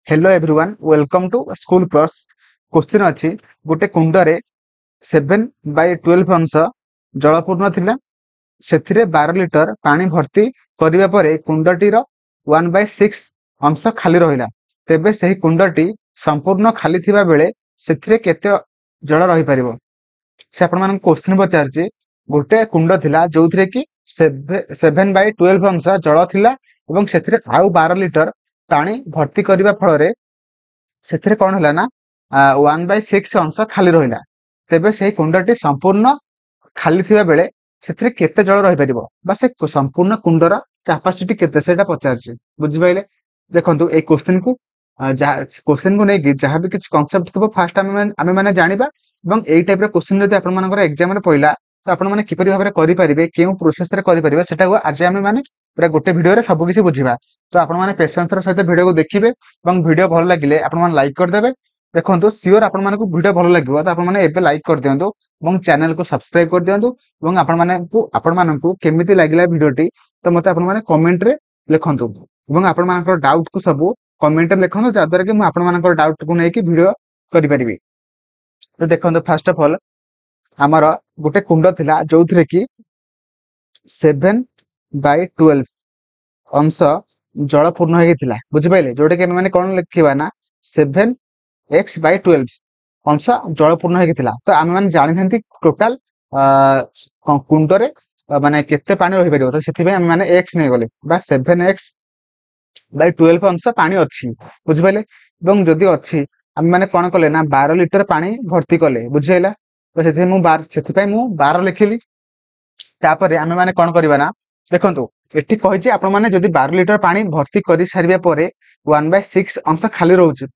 Hello everyone welcome to school plus. Question अच्छी गोटे कुंडरे 7/12 अंश जलपूर्ण थिला से 12 लिटर पानी भर्ती करिबा परे कुंडटीर 1/6 अंश खाली रहिला तेबे सही कुंडटी संपूर्ण खाली थिबा बेले सेथिरे केते जल रही परिबो। से आपण मान क्वेश्चन पचारछि गोटे कुंड थिला जोथिरे कि 7/12 अंश जल थिला एवं सेथिरे आउ 12 लिटर पानी भर्ती करिबा फଳରେ ସେଥିରେ କଣ ହେଲା ନା 1/6 अंश ଖାଲି ରହିଲା ତେବେ ସେହି କୁଣ୍ଡଟି ସମ୍ପୂର୍ଣ୍ଣ ଖାଲି ଥିବା ବେଳେ ସେଥିରେ କେତେ ଜଳ ରହିପାରିବ ବା ସେ ସମ୍ପୂର୍ଣ୍ଣ କୁଣ୍ଡର କାପାସିଟି କେତେ ସେଟା ପଚାରିଛି। ବୁଝିପାଇଲେ? ଦେଖନ୍ତୁ ଏଇ क्वेश्चन को नेकी जहाँ भी किसी कॉन्सेप्ट थो फास्ट आमे माने जानिबा ଏବଂ एई टाइप ର क्वेश्चन जदि आपण मानकर एग्जाम रे पइला तो आपण माने किपरि भाबरे करि परिबे केउ प्रोसेस रे करि परिबे सेटा को आज आमे माने पूरा गोटे वीडियो रे सब किछि बुझिबा। तो आपण माने पेशेंस र सहित वीडियो को देखिबे ଏବଂ वीडियो भल लागिले आपण माने लाइक कर देबे। देखंतु सियोर आपण मानकु वीडियो भल लागिबो तो आपण माने एबे लाइक कर दियंतु ଏବଂ चैनल को सब्सक्राइब कर दियंतु ଏବଂ आपण मानकु केमिति लागिला वीडियोटी तो मते आपण माने कमेंट रे लिखंतु ଏବଂ आपण मानकर डाउट को सब कमेंट रे लिखंतु जा द्वारा कि म आपण मानकर डाउट को नेकी वीडियो करि परिबी। तो देखंतु फर्स्ट ऑफ ऑल आमर गोटे कुंड थिला जोथिरे कि 7/12 अंश जल पूर्ण होइथिला। बुझिपाइले? जोटे कि माने कोन लिखिबा ना 7x/12 अंश जल पूर्ण होइथिला। तो आमे माने जानि हंती टोटल कुंडरे माने केते पानी रहि परिबो तो सेति आमे माने x नै गले बा 7x/12 अंश पानी अछि। बुझिपाइले? एवं जदि अछि आमे माने कोन कले ना 12 लिटर पानी भर्ती कले। बुझियला? तो सेति मु 12 लिखिली। तापरे आमे माने कोन करिबा ना देखंतु एठी कहिछि आपण माने जदि 12 लिटर पानी भर्ती करि सारिबा परे 1/6 अंश खाली रहउछि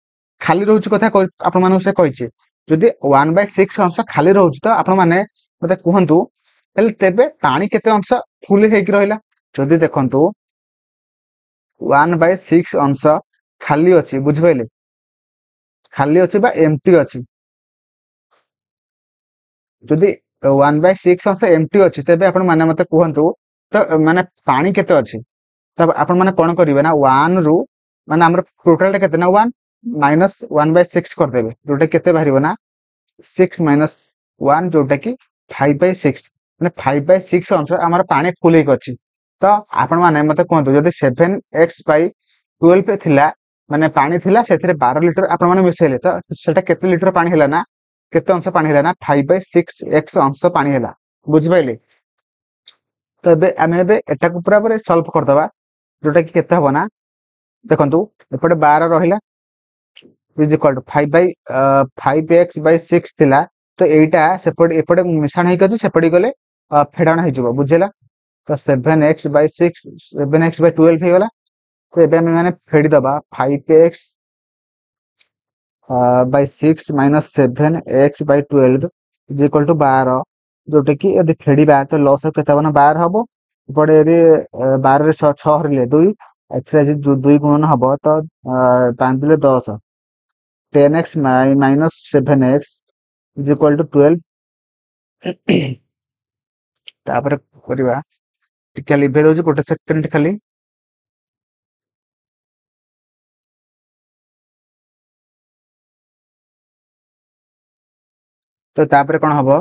कथा आपण माने से कहिछि जदि 1/6 अंश खाली रहउछि तो आपण माने मते कहंतु तेबे पानी केते अंश फुल हेकि रहिला। जदि देखंतु 1/6 अंश खाली अछि। बुझिपाइले? खाली अछि बा एम्प्टी अछि। जदि 1/6 अंश एम्प्टी अछि तेबे आपण माने मते कहंतु तो माने पानी केते अछि तब आपण माने कोन करिवे ना 1 रु माने हमर टोटल टा केते ना 1 माइनस 1/6 कर देबे जोटा केते बाहरिबो ना 6 माइनस 1 जोटा कि 5/6 माने 5/6 अंश हमर पानी फुल हेक अछि। तो आपण माने मते कहंतु जदि 7x/12 थिला माने पानी थिला सेथिरे 12 लिटर आपण माने मिसेले तो सेटा केते लिटर पानी हैला ना केते अंश पानी हैला ना 5/6x अंश पानी हैला। बुझि पाइले? तो आमे एटा को पूरा पूरा सॉल्व कर दबा जोटा कि केते हबो ना देखंतु एपटे 12 रहिला इज इक्वल टू 5x/6 थिला तो एटा सेपटे एपटे मिश्रण हेक अछि सेपटे गले फेडाण हे जबो। बुझिला? तो 7x/12 हे गला। तो एबे आमे माने फेडी दबा 5x/6 minus 7x/12 is equal to 12 जोटे कि यदि फेडिबा तो लॉस ऑफ केते बना 12 हबो पड़े यदि 12 रे 6 हरले 2 एथरे जे 2 गुणन हबो तो 5 दुले 10 10x minus 7x is equal to 12 तापर करिबा टिके लिभे दोछि गोटे सेकंड खाली तो तापर कोन हबो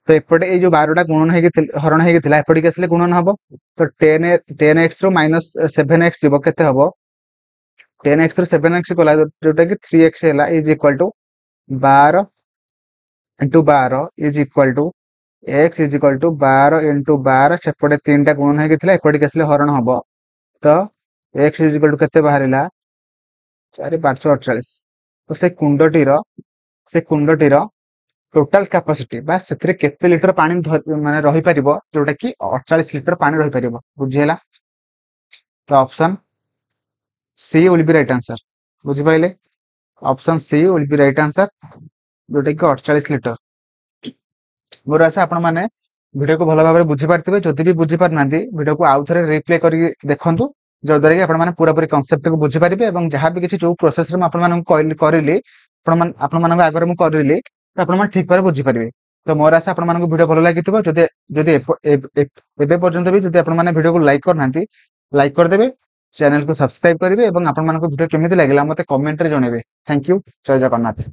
तो एपटे ए जो 12 गुणन हेकि हरण हेकि थिला एपटे के असले गुणन हबो तो 10x रो माइनस 7x जीवो केते हबो 10x रो 7x कोला जोटा कि 3x हैला is equal to 12 into 12 is equal to x is equal to 12 into 12 सेपटे 3टा गुणन हेकि थिला एपटे के असले हरण हबो तो x इज इक्वल टू केते बाहरिला 4 548 तो से कुंडटीर टोटल कैपेसिटी बा सेथिरे केते लिटर पानी माने रही परिबो जोटा कि 48 लिटर पानी रही परिबो। बुझियला? तो option C will be right answer. बुझि पाइले? Option C will be right answer जोटा कि 48 लिटर। मोर आशा आपण माने वीडियो को भलो भाबरे बुझि पारथिबे। जदि भी बुझि पार नांती वीडियो को आउ थरे रिप्ले करी देखंतु जो द्वारा कि आपण माने पूरा पूरी कांसेप्ट को बुझि पारिबे एवं जहां भी किछि जो प्रोसेस रे आपण माने करिले आपण माने आगर मु करिले तो आपण माने ठीक पर बुझि पारिबे। तो मोर आशा आपण माने वीडियो भलो लागिथिबो जदि एबे पर्यंत भी जदि आपण माने वीडियो को लाइक कर नांती लाइक कर देबे चैनल को सब्सक्राइब करेंगे और आपण भिडियो केमिति लागला मते कमेंट रे जणेबे। Thank you. जय जगन्नाथ।